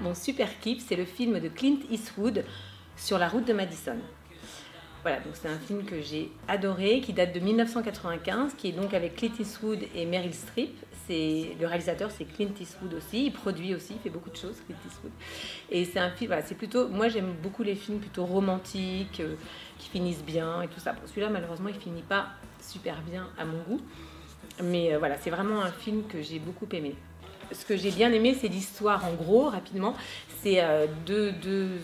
mon super kiff, c'est le film de Clint Eastwood sur la route de Madison. Voilà, donc c'est un film que j'ai adoré, qui date de 1995, qui est donc avec Clint Eastwood et Meryl Streep. Le réalisateur, c'est Clint Eastwood aussi, il produit aussi, il fait beaucoup de choses, Clint Eastwood. Et c'est un film, voilà, c'est plutôt, moi j'aime beaucoup les films plutôt romantiques, qui finissent bien et tout ça. Bon, celui-là, malheureusement, il finit pas super bien à mon goût. Mais voilà, c'est vraiment un film que j'ai beaucoup aimé. Ce que j'ai bien aimé, c'est l'histoire, en gros, rapidement. C'est deux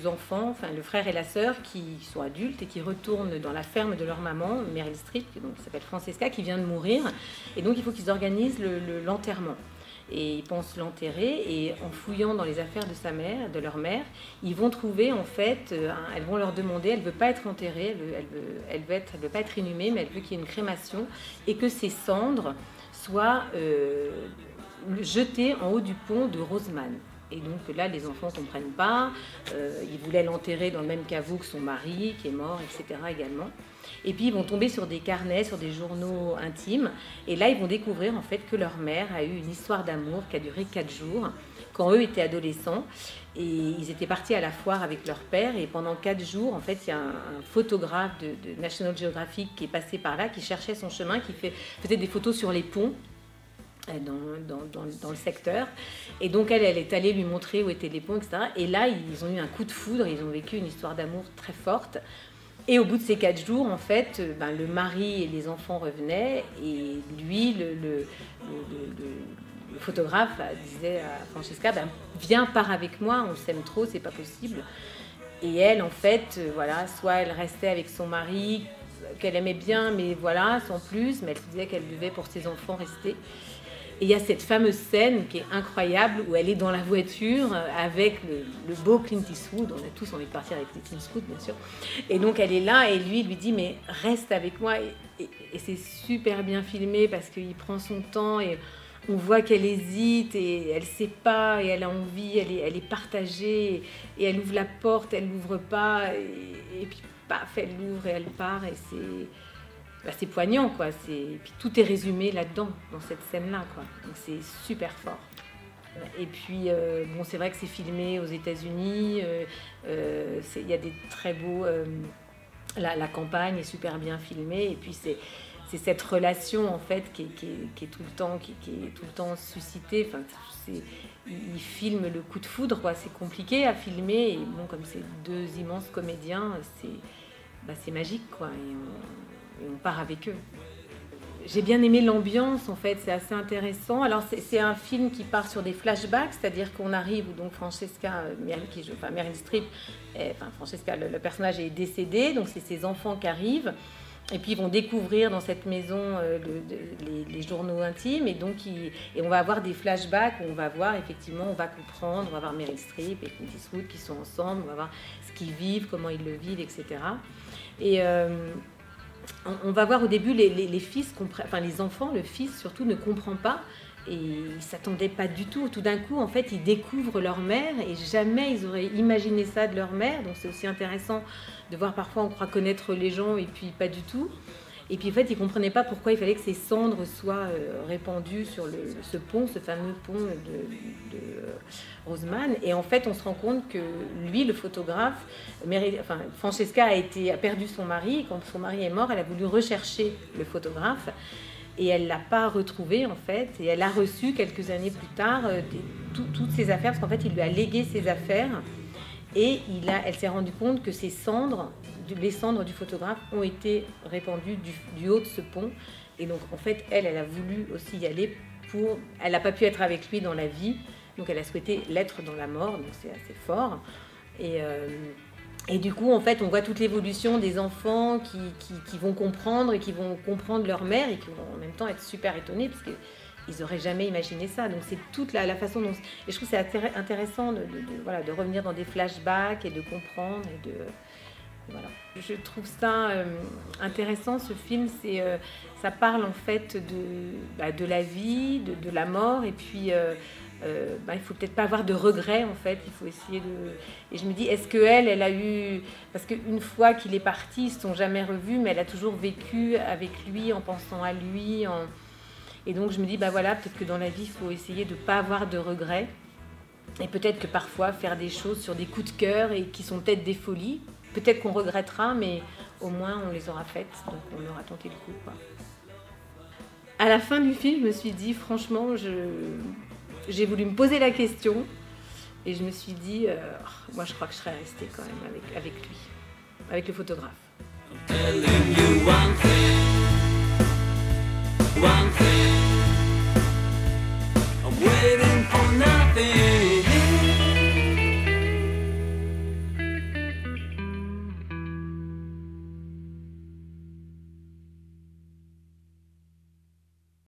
enfants, enfin le frère et la sœur, qui sont adultes et qui retournent dans la ferme de leur maman, Meryl Streep, donc, qui s'appelle Francesca, qui vient de mourir. Et donc, il faut qu'ils organisent l'enterrement. Et ils pensent l'enterrer, et en fouillant dans les affaires de sa mère, de leur mère, ils vont trouver, en fait, elles vont leur demander, elle ne veut pas être enterrée, elle veut pas être inhumée, mais elle veut qu'il y ait une crémation, et que ses cendres soient jetées en haut du pont de Roseman. Et donc là, les enfants ne comprennent pas, ils voulaient l'enterrer dans le même caveau que son mari, qui est mort, etc. également. Et puis ils vont tomber sur des carnets, sur des journaux intimes, et là ils vont découvrir en fait que leur mère a eu une histoire d'amour qui a duré 4 jours, quand eux étaient adolescents, et ils étaient partis à la foire avec leur père, et pendant 4 jours, en fait, il y a un photographe de National Geographic qui est passé par là, qui cherchait son chemin, qui faisait des photos sur les ponts, dans le secteur. Et donc elle est allée lui montrer où étaient les ponts, etc. Et là, ils ont eu un coup de foudre, ils ont vécu une histoire d'amour très forte. Et au bout de ces 4 jours, en fait, le mari et les enfants revenaient, et lui, le photographe, disait à Francesca, viens, pars avec moi, on s'aime trop, c'est pas possible. Et elle, en fait, voilà, soit elle restait avec son mari, qu'elle aimait bien, mais voilà, sans plus, mais elle se disait qu'elle devait pour ses enfants rester. Et il y a cette fameuse scène qui est incroyable où elle est dans la voiture avec le beau Clint Eastwood. On a tous envie de partir avec Clint Eastwood, bien sûr. Et donc elle est là et lui dit mais reste avec moi. Et c'est super bien filmé parce qu'il prend son temps et on voit qu'elle hésite et elle ne sait pas et elle a envie, elle est partagée et elle ouvre la porte, elle l'ouvre pas et puis paf, elle l'ouvre et elle part et c'est poignant, quoi. Puis tout est résumé là-dedans, dans cette scène-là, quoi. Donc c'est super fort. Et puis, bon, c'est vrai que c'est filmé aux États-Unis. Il y a des très beaux... la campagne est super bien filmée. Et puis, c'est cette relation, en fait, qui est tout le temps suscitée. Enfin, il filme le coup de foudre, quoi. C'est compliqué à filmer. Et bon, comme c'est 2 immenses comédiens, c'est magique, quoi. Et on part avec eux. J'ai bien aimé l'ambiance, en fait, c'est assez intéressant. Alors, c'est un film qui part sur des flashbacks, c'est-à-dire qu'on arrive où donc Francesca, Meryl Streep, Francesca, le personnage est décédé, donc c'est ses enfants qui arrivent. Et puis ils vont découvrir dans cette maison les journaux intimes, et donc et on va avoir des flashbacks où on va voir, effectivement, on va comprendre, on va voir Meryl Streep et Clint Eastwood qui sont ensemble, on va voir ce qu'ils vivent, comment ils le vivent, etc. Et on va voir au début les fils, les enfants, le fils surtout ne comprend pas et ils ne s'attendaient pas du tout. Tout d'un coup, en fait, ils découvrent leur mère et jamais ils auraient imaginé ça de leur mère. Donc c'est aussi intéressant de voir, parfois on croit connaître les gens et puis pas du tout. Et puis en fait, ils ne comprenaient pas pourquoi il fallait que ces cendres soient répandues sur ce pont, ce fameux pont de Roseman. Et en fait, on se rend compte que lui, le photographe, Francesca a perdu son mari. Et quand son mari est mort, elle a voulu rechercher le photographe. Et elle ne l'a pas retrouvé, en fait. Et elle a reçu, quelques années plus tard, toutes ses affaires, parce qu'en fait, il lui a légué ses affaires. Et elle s'est rendue compte que les cendres du photographe ont été répandues du haut de ce pont. Et donc, en fait, elle a voulu aussi y aller elle n'a pas pu être avec lui dans la vie, donc elle a souhaité l'être dans la mort, donc c'est assez fort. Et du coup, en fait, on voit toute l'évolution des enfants qui vont comprendre et qui vont comprendre leur mère et qui vont en même temps être super étonnés parce qu'ils n'auraient jamais imaginé ça. Donc c'est toute la façon dont... Et je trouve que c'est intéressant de revenir dans des flashbacks et de comprendre. Voilà. Je trouve ça intéressant, ce film. Ça parle en fait de la vie, de la mort, et puis il faut peut-être pas avoir de regrets, en fait. Il faut essayer de... Et je me dis, est-ce qu'elle a eu... Parce qu'une fois qu'il est parti, ils ne se sont jamais revus, mais elle a toujours vécu avec lui, en pensant à lui. Et donc je me dis, voilà, peut-être que dans la vie, il faut essayer de ne pas avoir de regrets. Et peut-être que parfois faire des choses sur des coups de cœur et qui sont peut-être des folies, peut-être qu'on regrettera, mais au moins on les aura faites, donc on aura tenté le coup, quoi. À la fin du film, je me suis dit, franchement, j'ai voulu me poser la question et je me suis dit, moi je crois que je serais restée quand même avec lui, avec le photographe.